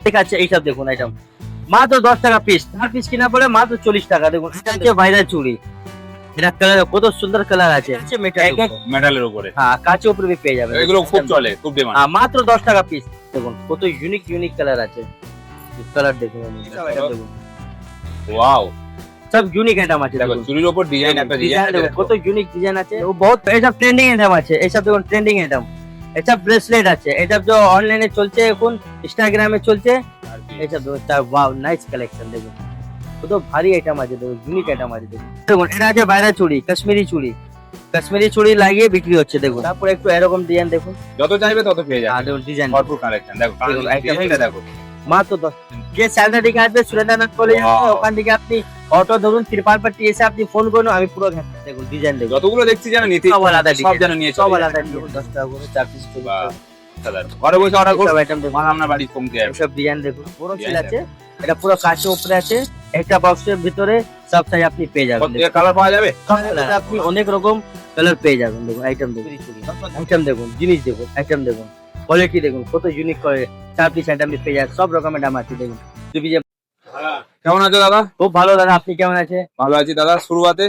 দেখাচ্ছে এইসব দেখুন আইটেম মাত্র 10 টাকা পিস, 4 পিস কিনা পড়ে মাত্র 40 টাকা। দেখুন এটা হচ্ছে ভাইরাল চুড়ি, এটা কালার কত সুন্দর কালার আছে, মেটালের উপরে। হ্যাঁ কাঁচের উপরে भी পেয়ে যাবেন। এগুলো খুব চলে, খুব ডিমান্ড। মাত্র 10 টাকা পিস। দেখুন কত ইউনিক ইউনিক কালার আছে, কালার দেখুন দেখুন ওয়াও, সব ইউনিক আইটেম আছে। দেখো দেখুন চুরির উপর ডিজাইন, একটা ডিজাইন দেখুন কত ইউনিক ডিজাইন আছে, ও বহুত এইসব ট্রেন্ডিং আইটেম আছে। এইসব দেখুন ট্রেন্ডিং আইটেম, এইসব ব্রেসলেট আছে, এইসব যে অনলাইনে চলছে এখন, ইনস্টাগ্রামে চলছে, এইসব দেখুন ওয়াও নাইস কালেকশন। দেখুন কত ভারী আইটেম আছে, দেখুন ইউনিক আইটেম আছে। দেখুন এটা আছে বাইরের চুড়ি, কাশ্মীরি চুড়ি, কাশ্মীরি চুড়ি লাগিয়ে বিক্রি হচ্ছে। দেখুন তারপরে একটু এরকম ডিজাইন দেখুন, যত চাইবে তত পেয়ে যাবে। দেখুন ডিজাইন ভরপুর কালেকশন। দেখো ডিজাইনটা দেখো, মাত্র 10। যে স্যালটা দিকে আসবে সুরেন্দ্রনাথ কলেজ Wow. ওখান থেকে আপনি অটো ধরুন, ত্রিপালপাটি এসে আপনি ফোন করুন, আমি পুরো দেখুন ডিজাইন দেখুন যতগুলো দেখছি যেন নিতে সব আলাদা সব design, যেন নিয়ে সব চলে আলাদা যায়। দেখুন 10 টাকা করে 4 পিস বাহ, সাধারণ। ঘরে বসে অর্ডার করুন, সব আইটেম দেখুন, মাল আপনার বাড়ি কমতে যাবে। সব ডিজাইন দেখুন, পুরো Design সিল আছে, এটা পুরো কাঁচের উপরে আছে, একটা বক্সের ভিতরে সব সাইজ আপনি পেয়ে যাবেন। প্রত্যেক কালার পাওয়া যাবে। এটা আপনি অনেক রকম কালার পেয়ে যাবেন। দেখুন আইটেম দেখুন, আইটেম দেখুন, জিনিস দেখুন, আইটেম দেখুন, কোয়ালিটি দেখুন কত ইউনিক করে 4 পিস আইটেম পেয়ে যাবেন, সব রকমের দাম আছে। দেখুন তুমি যে কেমন আছো দাদা? খুব ভালো দাদা, আপনি কেমন আছে? ভালো আছি দাদা। শুরুয়াতে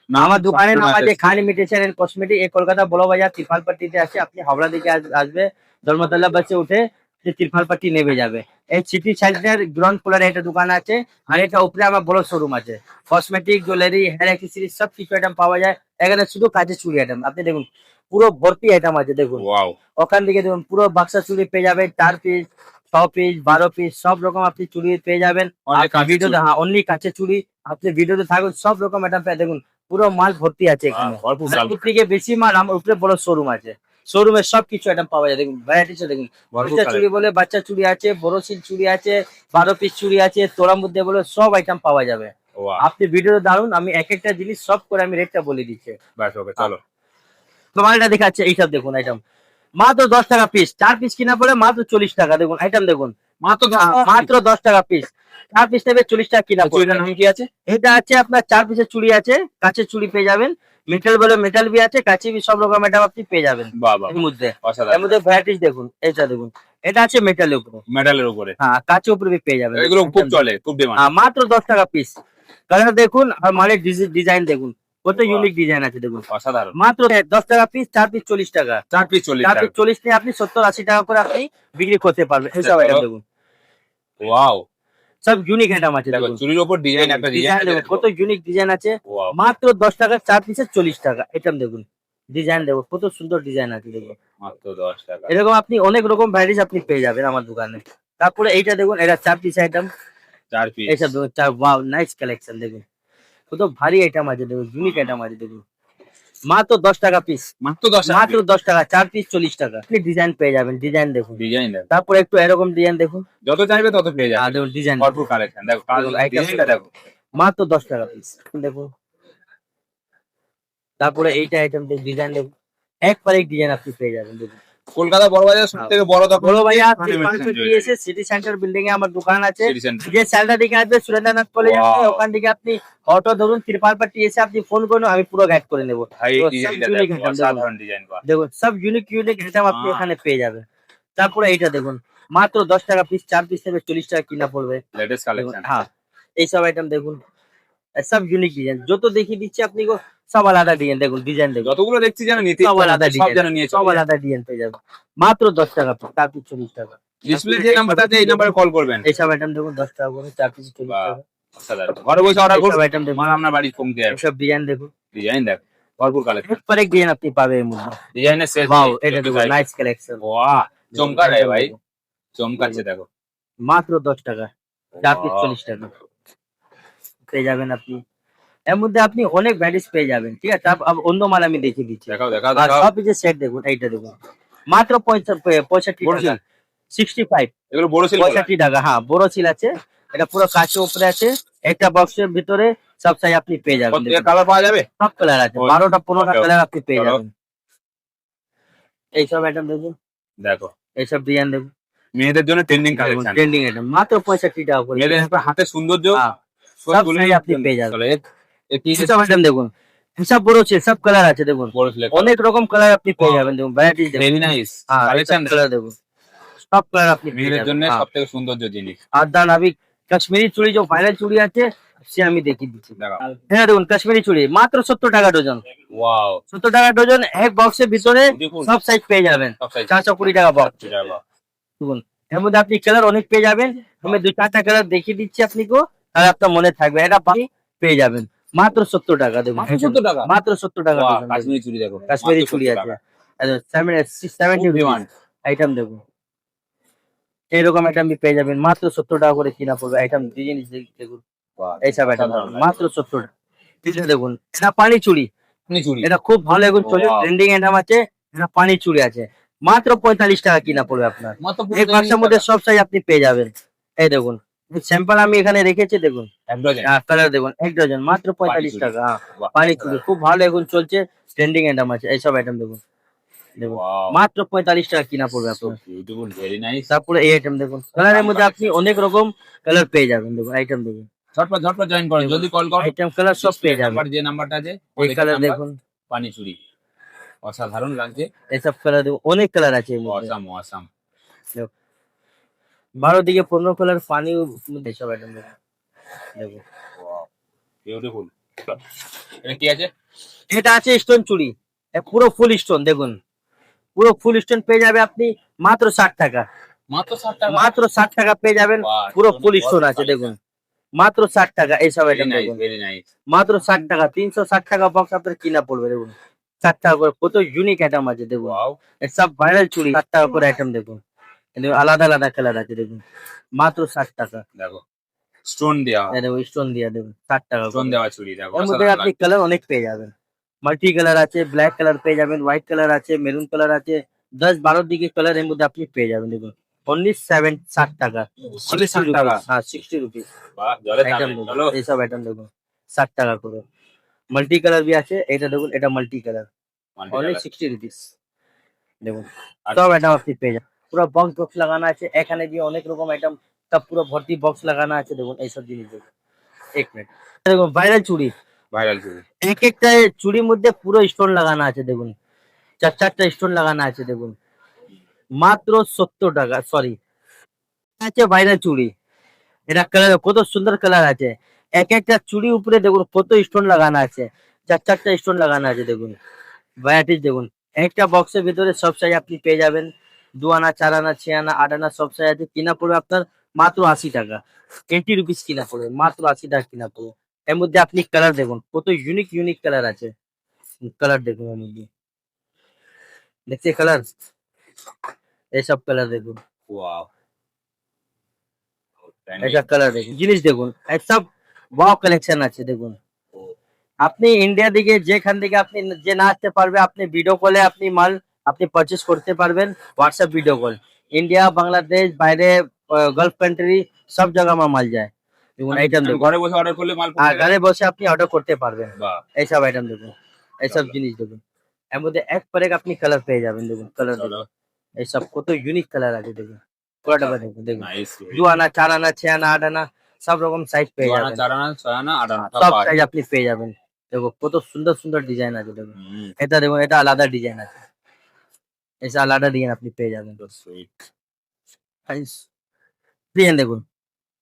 আমার দোকানের নাম আছে খান ইমিটেশন এন্ড কসমেটিক, এই কলকাতা বড় বাজার ত্রিপালপাট্টিতে আছে। আপনি হাওড়া দিকে আসবে, ধর্মতলা বাসে উঠে ত্রিপালপাট্টি নেমে যাবে। এই সিটি সেন্টার গ্রাউন্ড ফ্লোরে একটা দোকান আছে, আর এটা উপরে আমার বড় শোরুম আছে। কসমেটিক, জুয়েলারি, হেয়ার অ্যাক্সেসরিজ সব কিছু আইটেম পাওয়া যায় এখানে, শুধু কাঁচের চুড়ি আইটেম। আপনি দেখুন পুরো ভর্তি আইটেম আছে। দেখুন ওয়াও, ওখান থেকে দেখুন পুরো বাক্সা চুড়ি পেয়ে যাবেন, 4 পিস, 6 পিস, 12 পিস, সব রকম আপনি চুড়ি পেয়ে যাবেন। অনেক কাঁচের ভিডিওতে চুড়ি। হ্যাঁ অনলি কাঁচের চুড়ি, আপনি ভিডিওতে থাকুন, সব রকম আইটেম পেয়ে দেখুন, পুরো মাল ভর্তি আছে এখানে। ভরপুর মাল। এর থেকে বেশি মাল আমার উপরে বড় শোরুম আছে, শোরুমে সব কিছু আইটেম পাওয়া যায়। দেখুন ভ্যারাইটিস দেখুন, ভরপুর বাচ্চা চুড়ি বলে বাচ্চা চুড়ি আছে, বড় সিল চুড়ি আছে, 12 পিস চুড়ি আছে, তোড়ার মধ্যে বলে সব আইটেম পাওয়া যাবে। ওয়াও, আপনি ভিডিওতে দাঁড়ুন, আমি এক একটা জিনিস সব করে আমি রেটটা বলে দিচ্ছি। বাস ওকে চলো। তোমারটা দেখাচ্ছে এইসব দেখুন আইটেম মাত্র 10 টাকা পিস, 4 পিস কিনা পড়ে মাত্র 40 টাকা। দেখুন আইটেম দেখুন মাত্র মাত্র 10 টাকা পিস, 4 পিস নেবে 40 টাকা কিনা পড়বে। চুড়িটার নাম কি আছে? এটা আছে আপনার 4 পিসের চুড়ি আছে, কাঁচের চুড়ি পেয়ে যাবেন, মেটাল বলে মেটাল বি আছে, কাঁচি বি, সব রকম আইটেম আপনি পেয়ে যাবেন বাহ বাহ, এর মধ্যে। এর অসাধারণ। মধ্যে ভ্যারাইটিস দেখুন, এটা দেখুন, এটা আছে মেটালের উপরে, মেটালের উপরে। হ্যাঁ কাঁচের উপরে বি পেয়ে যাবেন। এগুলো খুব চলে, খুব ডিমান্ড। মাত্র 10 টাকা পিস, কালার দেখুন আর মালের ডিজাইন দেখুন, কত ইউনিক ডিজাইন আছে। দেখুন অসাধারণ। মাত্র 10 টাকা পিস, 4 পিস 40 টাকা। 4 পিস 40 4 টাকা। পিস 40 নিয়ে আপনি 70-80 টাকা করে আপনি বিক্রি করতে পারবেন। এইসব আইটেম দেখুন, ওয়াও, সব ইউনিক আইটেম আছে। দেখো দেখুন চুরির উপর ডিজাইন, একটা ডিজাইন ডিজাইন দেখুন, কত ইউনিক ডিজাইন আছে। ওয়াও, মাত্র 10 টাকা 4 পিসে 40 টাকা আইটেম দেখুন, ডিজাইন দেখুন কত সুন্দর ডিজাইন আছে। দেখুন মাত্র 10 টাকা। এরকম আপনি অনেক রকম ভ্যারাইটিস আপনি পেয়ে যাবেন আমার দোকানে। তারপরে এইটা দেখুন, এটা 4 পিস আইটেম, 4 পিস। এইসব দেখুন ওয়াও নাইস কালেকশন। দেখুন কত ভারী আইটেম আছে, দেখুন ইউনিক আইটেম আছে। দেখুন মাত্র 10 টাকা পিস, মাত্র 10 টাকা। মাত্র 10 টাকা 4 পিস 40 টাকা। আপনি ডিজাইন পেয়ে যাবেন, ডিজাইন দেখুন, ডিজাইন তারপরে একটু এরকম ডিজাইন দেখুন, যত চাইবে তত পেয়ে যাবে। দেখুন ডিজাইন ভরপুর কালেকশন। দেখো ডিজাইনটা দেখো। মাত্র 10 টাকা পিস দেখুন। তারপরে এইটা আইটেম ডিজাইন দেখুন, এক পর এক ডিজাইন আপনি পেয়ে যাবেন। দেখুন কলকাতা বড় বাজার সবথেকে বড় দোকান। বড় ভাইয়া Khan imitation jewellery. City centre building এ আমার দোকান আছে। City centre. যে স্যালটা দিকে আসবে সুরেন্দ্রনাথ কলেজ Wow. আছে, ওখান থেকে আপনি অটো ধরুন, ত্রিপালপাট্টি এসে আপনি ফোন করুন, আমি পুরো গাইড করে নেবো। ভাই তো সব ডিজাইনটা unique দেখো, item দেখুন। অসাধারণ ডিজাইন। বাহ, দেখুন সব ইউনিক ইউনিক আইটেম আপনি Ah. এখানে পেয়ে যাবেন। তারপরে এইটা দেখুন মাত্র 10 টাকা পিস, 4 পিস নেবে 40 টাকা কিনা পড়বে। লেটেস্ট দেখুন, কালেকশন। হ্যাঁ এইসব আইটেম দেখুন, সব ইউনিক ডিজাইন, যত দেখিয়ে দিচ্ছি আপনি সব আলাদা ডিজাইন। দেখুন ডিজাইন দেখুন, যতগুলো দেখছি যেন নিতে সব আলাদা সব ডিজাইন, যেন নিয়ে সব চলে যায়। আলাদা ডিজাইন পেয়ে যাবেন। মাত্র 10 টাকা পিস, 4 পিস 40 টাকা। ডিসপ্লে যে নাম্বারটা আছে এই নাম্বারে কল করবেন। এইসব আইটেম দেখুন 10 টাকা করে, 4 পিস 40 বাহ, টাকা। অসাধারণ। ঘরে বসে অর্ডার করুন, এইসব আইটেম দেখুন, মাল আপনার বাড়ি পৌঁছে যাবে। এইসব ডিজাইন দেখুন, ডিজাইন দেখো, ভরপুর কালেকশন। এক পর এক ডিজাইন আপনি পাবেন এর মধ্যে। ডিজাইনের শেষ ওয়াও নেই। এটা দেখুন নাইস কালেকশন, বাহ, চমকা রে ভাই, চমকাচ্ছে দেখো। মাত্র 10 টাকা, 4 পিস Wow. 40 টাকা পেয়ে যাবেন আপনি। এর মধ্যে আপনি অনেক ভ্যারাইটিস পেয়ে যাবেন। ঠিক আছে, অন্য মাল আমি দেখিয়ে দিচ্ছি। দেখাও দেখাও আর দেখাও। সব পিসের সেট দেখুন, এইটা দেখুন মাত্র 65 বড় টাকা, সিল? 65 এগুলো বড় সিল। 65 টাকা। হ্যাঁ বড় সিল আছে, এটা পুরো কাঁচের উপরে আছে, একটা বক্সের ভিতরে সব সাইজ আপনি পেয়ে যাবেন। প্রত্যেক দেখুন, কালার পাওয়া যাবে। সব কালার আছে, ওই, 12টা 15টা okay, কালার আপনি পেয়ে চলো। যাবেন। এইসব আইটেম দেখুন, দেখো এইসব ডিজাইন দেখুন, মেয়েদের জন্য ট্রেন্ডিং কালেকশন। ট্রেন্ডিং আইটেম মাত্র 65 টাকা করে। মেয়েদের একটা হাতে সৌন্দর্য হ্যাঁ, সব সব তুলে size নিয়ে আপনি পেয়ে যাবেন। চলো, এর কি এইসব আইটেম দেখুন, সব বড় আছে, সব কালার আছে। দেখুন বড় সিল? অনেক রকম কালার আপনি পেয়ে যাবেন। দেখুন ভ্যারাইটিস দেখুন, ভেরি নাইস হ্যাঁ কালেকশন। কালার দেখুন, সব কালার আপনি পেয়ে মেয়েদের যাবেন। জন্য হ্যাঁ। সব থেকে সৌন্দর্য জিনিস। আর দান अभी কাশ্মীরি চুড়ি যে ভাইরাল চুড়ি আছে সে আমি দেখিয়ে দিচ্ছি। দেখাও। হ্যাঁ দেখুন কাশ্মীরি চুড়ি মাত্র 70 টাকা ডজন। ওয়াও, 70 টাকা ডজন, এক বক্সের ভিতরে দেখুন সব সাইজ পেয়ে যাবেন। সব সাইজ 420 টাকা বক্স। বাহ, দেখুন এর মধ্যে আপনি কালার অনেক পেয়ে যাবেন। আমি 2-4টা কালার দেখিয়ে দিচ্ছি আপনাকে, তাহলে আপনার মনে থাকবে। এটা পানি পেয়ে যাবেন মাত্র 70 টাকা। দেখুন মাত্র 70 টাকা? মাত্র 70 টাকা বাহ, ডজন। দেখুন, কাশ্মীরি চুড়ি দেখো, কাশ্মীরি মাত্র চুড়ি 70 আছে। টাকা। 70 খুব ডিমান্ড। আইটেম দেখুন, এইরকম আইটেম পেয়ে যাবেন মাত্র 70 টাকা করে কিনা পড়বে। আইটেম ডিজাইন দেখুন, বাহ, এইসব আইটেম অসাধারণ মাত্র 70 টাকা। এটা দেখুন, এটা পানি চুড়ি, কাশ্মীরি চুড়ি। এটা খুব ভালো এখন চলে, Wow. ট্রেন্ডিং আইটেম আছে। এটা পানি চুড়ি আছে, মাত্র 45 টাকা কিনা পড়বে আপনার। মাত্র এক বাক্সের মধ্যে সব সাইজ আপনি পেয়ে যাবেন। এই দেখুন স্যাম্পল আমি এখানে রেখেছি, দেখুন এক ডজন। কালার দেখুন, এক ডজন মাত্র 45 চুড়ি। টাকা। হ্যাঁ, বাহ, পানি চুড়ি খুব ভালো এখন চলছে, ট্রেন্ডিং আইটেম আছে। এইসব আইটেম দেখুন, দেখুন Wow. মাত্র 45 টাকা কিনা পড়বে So আপনার। beautiful, very nice. তারপরে এই আইটেম দেখুন, কালারের মধ্যে আপনি অনেক রকম কালার পেয়ে যাবেন। দেখুন আইটেম দেখুন, ঝটপট ঝটপট জয়েন করেন, জলদি কল করো। আইটেম কালার সব পেয়ে যাবেন। নাম্বার, যে নাম্বারটা আছে এই কালার দেখুন, পানি চুড়ি, অসাধারণ লাগছে। এইসব কালার দেখুন, অনেক কালার আছে এর মধ্যে। Awesome awesome. 12 থেকে 15 কালার পানি, এইসব আইটেম দেখুন, দেখুন বিউটিফুল। এটা কি আছে? এটা আছে স্টোন চুড়ি, এ পুরো ফুল স্টোন। দেখুন পুরো ফুল স্টোন পেয়ে যাবে আপনি মাত্র 60 টাকা। মাত্র 60 টাকা? মাত্র 60 টাকা পেয়ে যাবেন, বাহ, পুরো ফুল বড় স্টোন আছে। size। দেখুন মাত্র 60 টাকা। এইসব ভেরি আইটেম নাইস, দেখুন ভেরি নাইস। মাত্র 60 টাকা। 360 টাকা বক্স আপনার কিনা পড়বে। দেখুন 60 টাকা করে কত ইউনিক আইটেম আছে। দেখুন ওয়াও, সব ভাইরাল চুড়ি, 60 টাকা করে আইটেম দেখুন। কিন্তু আলাদা আলাদা কালার আছে। দেখুন মাত্র 60 টাকা। দেখো স্টোন দেওয়া, এই দেখুন স্টোন দিয়ে দেখুন 60 টাকা স্টোন করে। দেওয়া চুড়ি দেখো, এর মধ্যে অসাধারণ আপনি লাগছে। কালার অনেক পেয়ে যাবেন, মাল্টি কালার আছে, ব্ল্যাক কালার পেয়ে যাবেন, হোয়াইট কালার আছে, মেরুন কালার আছে, 10-12 দিকে কালার এর মধ্যে আপনি পেয়ে যাবেন। দেখুন অনলি 60 টাকা। Only 60 টাকা? হ্যাঁ 60 রুপিস বাহ, জলে আইটেম দামে, দেখুন। চলো। এইসব আইটেম দেখুন 60 টাকা করে। মাল্টি কালার भी আছে, এটা দেখুন, এটা মাল্টি কালার, অনলি 60 রুপিস। দেখুন আর- সব আইটেম আপনি পেয়ে যাবেন, পুরো বক্স বক্স লাগানো আছে এখানে, যে অনেক রকম আইটেম সব পুরো ভর্তি বক্স লাগানো আছে। দেখুন এইসব জিনিস দেখুন, এক মিনিট। দেখুন ভাইরাল চুড়ি, ভাইরাল চুড়ি। এক একটা চুড়ির মধ্যে পুরো স্টোন লাগানো আছে। দেখুন 4-4টা স্টোন লাগানো আছে। দেখুন মাত্র 70 টাকা। সরি, আছে ভাইরাল চুড়ি, এটা কালার কত সুন্দর কালার আছে। এক একটা চুড়ি উপরে দেখুন কত স্টোন লাগানো আছে, 4-4টা স্টোন লাগানো আছে। দেখুন ভ্যারাইটিস দেখুন, একটা বক্সের ভিতরে সব সাইজ আপনি পেয়ে যাবেন। 2 আনা, 4 আনা, 6 আনা, 8 আনা সব সাইজ আছে। কিনা পড়বে আপনার মাত্র 80 টাকা। 80 রুপিস কিনা পড়বে, মাত্র 80 টাকা কিনা পড়বে। এর মধ্যে আপনি কালার দেখুন, কত ইউনিক ইউনিক কালার আছে। কালার দেখুন এর মধ্যে, দেখছে কালার, এইসব কালার দেখুন, ওয়াও, এইসব কালার দেখুন, জিনিস দেখুন, সব ওয়াও কালেকশন আছে। দেখুন আপনি ইন্ডিয়া দিকে যেখান থেকে আপনি যে না আসতে পারবে, আপনি ভিডিও কলে আপনি মাল আপনি পারচেস করতে পারবেন। WhatsApp video call, India, Bangladesh, বাইরে, গালফ কান্ট্রি, সব জায়গা আমার মাল যায়। দেখুন আইটেম আমি দেখুন, ঘরে বসে অর্ডার করলে মাল আর পৌঁছে যাবে? ঘরে বসে আপনি অর্ডার করতে পারবেন। বাহ, এইসব আইটেম দেখুন, এইসব জিনিস দেখুন, এর মধ্যে এক পর এক আপনি কালার পেয়ে যাবেন। দেখুন কালার চলো। দেখুন, এইসব কত ইউনিক কালার আছে। দেখুন পুরোটা দেখুন, দেখুন নাইস। 2 আনা, 4 আনা, 6 আনা, 8 আনা সব রকম সাইজ পেয়ে 2 আনা, যাবেন। 4 আনা, 6 আনা, 8 আনা সব সব পাওয়া সাইজ যায়। আপনি পেয়ে যাবেন। দেখো কত সুন্দর সুন্দর ডিজাইন আছে। দেখুন হুম, এটা দেখুন, এটা আলাদা ডিজাইন আছে, এটা আলাদা ডিজাইন আপনি পেয়ে যাবেন। so sweet। ডিজাইন দেখুন,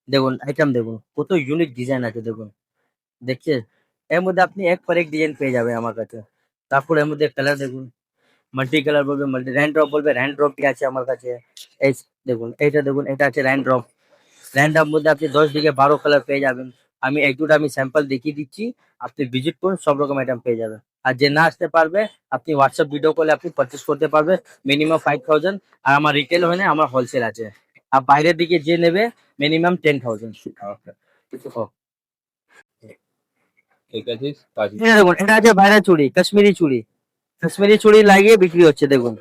দেখুন আইটেম দেখুন, কত ইউনিক ডিজাইন আছে। দেখুন দেখছে, এর মধ্যে আপনি এক পর এক ডিজাইন পেয়ে যাবে আমার কাছে। তারপর এর মধ্যে কালার দেখুন, মাল্টি কালার বলবে, মাল্টি র্যান্ড ড্রপ বলবে, র্যান্ড ড্রপ আছে আমার কাছে। এই দেখুন, এইটা দেখুন, এটা আছে র্যান্ড ড্রপ। র্যান্ড ড্রপ মধ্যে আপনি 10 থেকে 12 কালার পেয়ে যাবেন। আমি এক দুটো আমি স্যাম্পল দেখিয়ে দিচ্ছি, আপনি ভিজিট করুন, সব রকম আইটেম পেয়ে যাবেন। আর যে না আসতে পারবে, আপনি হোয়াটসঅ্যাপ ভিডিও কলে আপনি পারচেস করতে পারবে, মিনিমাম 5000। আর আমার রিটেল হয় না, আমার হোলসেল আছে। আর বাইরের দিকে যে নেবে মিনিমাম 10,000। ঠিক আছে, কাজ। এটা দেখুন, এটা আছে ভাইরাল চুড়ি, কাশ্মীরি চুড়ি, কাশ্মীরি চুড়ি লাগিয়ে বিক্রি হচ্ছে। দেখুন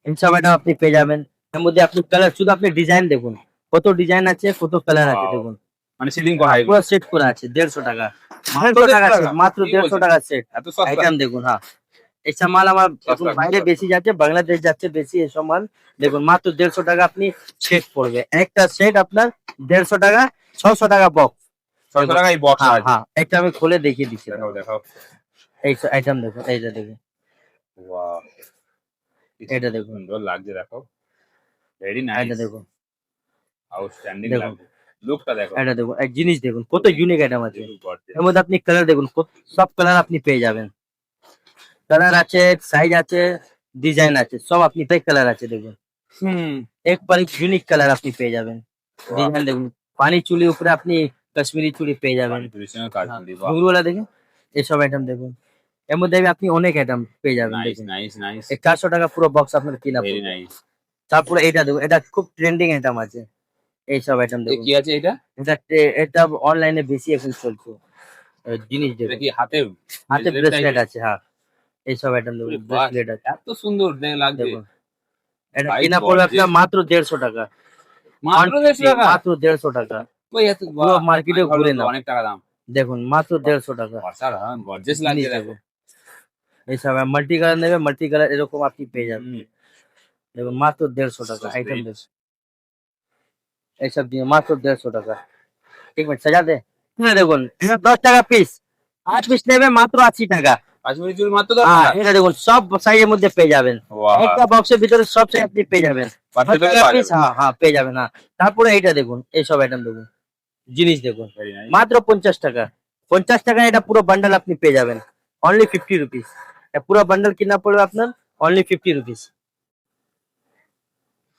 এইসব আইটেম আপনি পেয়ে যাবেন। এর মধ্যে আপনি কালার, শুধু আপনি ডিজাইন দেখুন, কত ডিজাইন আছে, কত কালার আছে। Wow. দেখুন মানে সিলিং করা পুরো সেট করা আছে, 150 টাকা। মাত্র 150 টাকা 150 সেট, মাত্র কি 150 বলছেন? টাকা সেট। এত সস্তা? আইটেম দেখুন, হ্যাঁ এইসব মাল আমার এখন সস্তা, বাইরে সস্তা। বেশি যাচ্ছে, বাংলাদেশ যাচ্ছে বেশি এসব মাল। দেখুন মাত্র 150 টাকা আপনি সেট পড়বে, একটা সেট আপনার 150 টাকা, 600 টাকা বক্স। 600 টাকা এই বক্স হ্যাঁ আছে। হ্যাঁ, একটা আমি খুলে দেখিয়ে দিচ্ছি। দেখাও দেখাও। এই আইটেম দেখুন, এইটা দেখুন, ওয়াও, এটা দেখুন, সুন্দর লাগছে দেখো। ভেরি এটা নাইস, দেখুন, আউটস্ট্যান্ডিং দেখুন, লাগছে, লুকটা দেখো। এটা দেখুন, এই জিনিস দেখুন কত ইউনিক আইটেম আছে। Beautiful gorgeous। এর মধ্যে আপনি কালার দেখুন, সব কালার আপনি পেয়ে যাবেন। কালার আছে, সাইজ আছে, ডিজাইন আছে, সব আপনি পেয়ে কালার আছে দেখুন। এক पर एक ইউনিক কালার আপনি পেয়ে যাবেন। বাহ, ডিজাইন দেখুন, পানি চুড়ির উপরে আপনি কাশ্মীরি চুড়ি পেয়ে যাবেন। পানিপুরির সঙ্গে হ্যাঁ, কাশ্মীরি, বাহ, ঘুঙরুওয়ালা দেখুন, এসব আইটেম দেখুন। এর মধ্যে আপনি অনেক আইটেম পেয়ে যাবেন নাইস দেখুন। নাইস নাইস, এই 400 টাকা পুরো বক্স আপনার কিনা ভেরি পড়বে। নাইস। তারপরে এটা দেখুন, এটা খুব ট্রেন্ডিং আইটেম আছে। এইসব আইটেম এ দেখুন, কি আছে এটা? এটা অনলাইনে বেশি এখন চলছে। জিনিস এটা দেখুন, কি হাতে হাতে bracelet ব্রেসলেট type-এর? আছে, হ্যাঁ এইসব আইটেম দেখুন, ওরে বাহ, ব্রেসলেট আছে এত সুন্দর লাগছে। দেখুন। এটা ভাই কিনা পড়বে gorgeous। আপনার মাত্র 150 টাকা। মাত্র 150 150, টাকা? মাত্র 150 টাকা। ওই এত, পুরো বাহ, মার্কেটে আমি ভাবলাম ঘুরে তো নাও, অনেক টাকা দাম। দেখুন মাত্র 150 টাকা। অসাধারণ গর্জিয়াস জিনিস লাগছে দেখো। দেখুন, এইসব মাল্টি কালার নেবে, মাল্টি কালার এরকম আপনি পেয়ে যাবেন। হুম, দেখুন মাত্র 150 টাকা so আইটেম sweet। দেখুন, এইসব দিয়ে মাত্র 150 টাকা। ঠিক আছে সাজা দে। হ্যাঁ দেখুন, এটা 10 টাকা পিস, 8 পিস নেবে মাত্র 80 টাকা। কাশ্মীরি চুল মাত্র 10 হ্যাঁ টাকা? এটা দেখুন, সব সাইজের মধ্যে পেয়ে যাবেন। বাহ, একটা বক্সের ভিতরে সব সাইজ আপনি পেয়ে যাবেন। 10 বাচ্চাদেরও টাকা পাওয়া পিস, যাবে। হ্যাঁ হ্যাঁ পেয়ে যাবেন। হ্যাঁ, তারপরে এইটা দেখুন, এইসব আইটেম দেখুন, জিনিস দেখুন, ভেরি নাইস। মাত্র 50 টাকা। 50 টাকা এটা পুরো বান্ডেল আপনি পেয়ে যাবেন, অনলি 50 রুপিস। পুরো বান্ডেল কিনা পড়বে আপনার অনলি 50 রুপিস।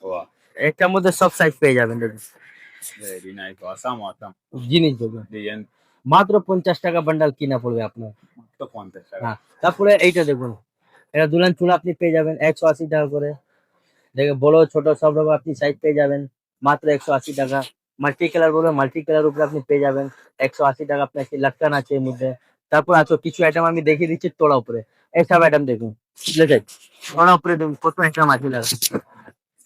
বাহ, এটার মধ্যে সব সাইজ পেয়ে যাবেন দেখুন। Very nice, awesome awesome. জিনিস দেখুন, ডিজাইন মাত্র 50 টাকা বান্ডেল কিনা পড়বে আপনার। মাত্র 50 টাকা। হ্যাঁ, তারপরে এইটা দেখুন, এটা দুলান চুল আপনি পেয়ে যাবেন 180 টাকা করে। দেখে বড় ছোট সব রকম আপনি সাইজ পেয়ে যাবেন মাত্র 180 টাকা। মাল্টি কালার বলবে, মাল্টি কালার উপরে আপনি পেয়ে যাবেন 180 টাকা। আপনার কি লাটকান আছে এর মধ্যে। তারপর আছে কিছু আইটেম আমি দেখিয়ে দিচ্ছি তোড়া উপরে, এইসব আইটেম দেখুন। বুঝলেন, তোড়া উপরে দেখুন কত আইটেম আছে লাগা।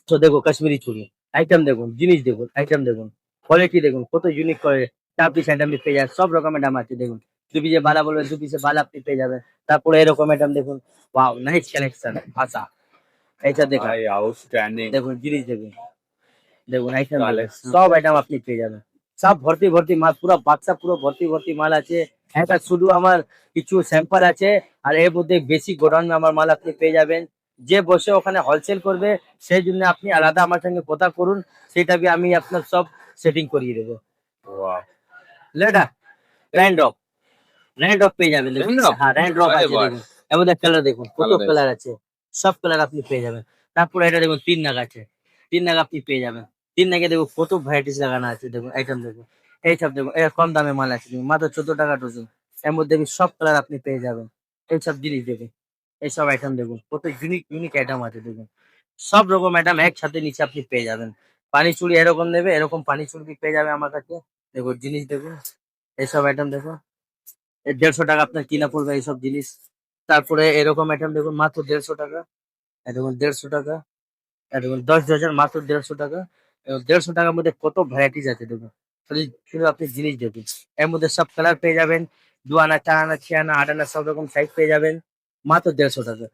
তো দেখো কাশ্মীরি চুড়ি আইটেম দেখুন, জিনিস দেখুন, আইটেম দেখুন, কোয়ালিটি দেখুন কত ইউনিক করে। 4 পিস আইটেম পেয়ে যাবেন, সব রকমের দাম আছে দেখুন। 2 পিসে বালা বলবেন, 2 পিসে বালা আপনি পেয়ে যাবেন। তারপরে এরকম আইটেম দেখুন, ওয়াও নাইস কালেকশন আসা। এইটা দেখুন, ভাই আউটস্ট্যান্ডিং দেখুন জিনিস দেখুন, দেখুন আইটেম কালেকশন। সব আইটেম আপনি পেয়ে যাবেন। সব ভর্তি ভর্তি মাল, পুরো বাক্সা পুরো ভর্তি ভর্তি মাল আছে। এটা শুধু আমার কিছু স্যাম্পল আছে, আর এর মধ্যে বেশি গোডাউনে আমার মাল আপনি পেয়ে যাবেন। যে বসে ওখানে হোলসেল করবে সেই জন্য আপনি আলাদা আমার সঙ্গে কথা করুন, সেটা আমি আপনার সব সেটিং করিয়ে দেবো। ওয়াও, লেডা র্যান্ডপ, র্যান্ডপ পেয়ে যাবেন দেখুন। Raindrop? হ্যাঁ র্যান্ডপ আরে আছে বাহ। দেখুন। এর মধ্যে কালার দেখুন কত Colour আছে। কালার আছে, সব কালার আপনি পেয়ে যাবেন। তারপরে এটা দেখুন 3 নাগ আছে, 3 নাগ আপনি পেয়ে যাবেন। 3 নাগে দেখুন কত ভ্যারাইটিস লাগানো আছে দেখুন, আইটেম দেখুন। এইসব দেখুন, এর কম দামে মাল আছে দেখুন, মাত্র 14 টাকা ডজন। এর মধ্যে সব কালার আপনি পেয়ে যাবেন। এইসব জিনিস দেখুন, এইসব আইটেম দেখুন কত ইউনিক ইউনিক আইটেম আছে দেখুন। সব রকম আইটেম একসাথে নিচে আপনি পেয়ে যাবেন। পানি চুড়ি এরকম নেবে, এরকম পানি চুড়ি পেয়ে যাবে আমার কাছে। দেখুন জিনিস দেখুন, এইসব আইটেম দেখুন। 150 টাকা আপনার কিনা পড়বে এইসব জিনিস। তারপরে এরকম আইটেম দেখুন মাত্র 150 টাকা। এই দেখুন 150 টাকা। এই দেখুন 10 ডজন মাত্র 150 টাকা। এবং 150 টাকার মধ্যে কত ভ্যারাইটিস আছে দেখুন। খালি শুধু আপনি জিনিস দেখুন। এর মধ্যে সব কালার পেয়ে যাবেন। 2 আনা, 4 আনা, 6 আনা, 8 আনা সব রকম সাইজ পেয়ে যাবেন মাত্র 150 টাকা।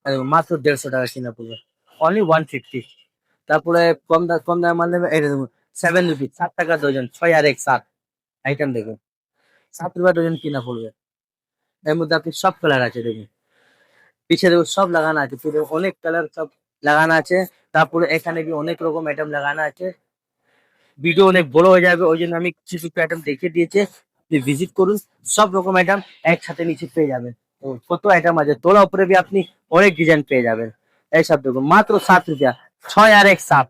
এই দেখুন মাত্র 150 টাকা কিনা পড়বে। অনলি 150। তারপরে কম দামে মাল নেবে, এই দেখুন 7 রুপিস, 7 টাকা ডজন, 6 আর 1 7। আইটেম দেখুন 7 রুপা ডজন কিনা পড়বে। এর মধ্যে আপনি সব কালার আছে দেখুন। পিছে দেখুন সব লাগানো আছে, পুরো অনেক কালার সব লাগানো আছে। তারপরে এখানে অনেক রকম আইটেম লাগানো আছে। ভিডিও অনেক বড় হয়ে যাবে, ওই জন্য আমি কিছু কিছু আইটেম দেখিয়ে দিয়েছি। আপনি ভিজিট করুন, সব রকম আইটেম একসাথে নিচে পেয়ে যাবেন। তো কত আইটেম আছে, তোলা উপরে আপনি অনেক ডিজাইন পেয়ে যাবেন। এইসব দেখুন মাত্র 7 রুপিয়া, 6 আর 1 7।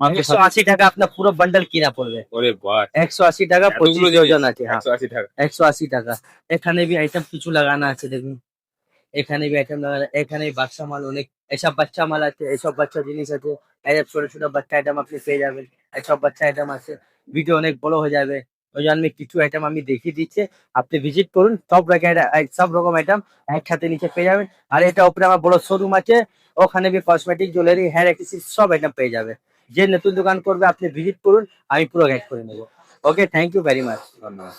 মাত্র 180 টাকা আপনার পুরো বান্ডেল কিনা পড়বে। ওরে বাহ, 180 টাকা, এতগুলো 25 ডজন আছে। হ্যাঁ 180 টাকা। 180 টাকা। এখানে আইটেম কিছু লাগানো আছে দেখুন। এখানে আইটেম লাগানো, এখানে বাচ্চা মাল অনেক, এসব বাচ্চা মাল আছে, এসব বাচ্চা জিনিস আছে। এসব ছোট ছোট বাচ্চা আইটেম আপনি পেয়ে যাবেন। এসব বাচ্চা আইটেম আছে। ভিডিও অনেক বড় হয়ে যাবে, ওই জন্য আমি কিছু আইটেম আমি দেখিয়ে দিচ্ছি। আপনি ভিজিট করুন, সব রকম আইটেম একসাথে নিচে পেয়ে যাবেন। আর এটা উপরে আমার বড় শোরুম আছে, ওখানে কসমেটিক, জুয়েলারি, হেয়ার অ্যাক্সেসরিজ সব আইটেম পেয়ে যাবে। যে নতুন দোকান করবে আপনি ভিজিট করুন, আমি পুরো গাইড করে নেবো। ওকে, থ্যাংক ইউ ভেরি মাচ। ধন্যবাদ।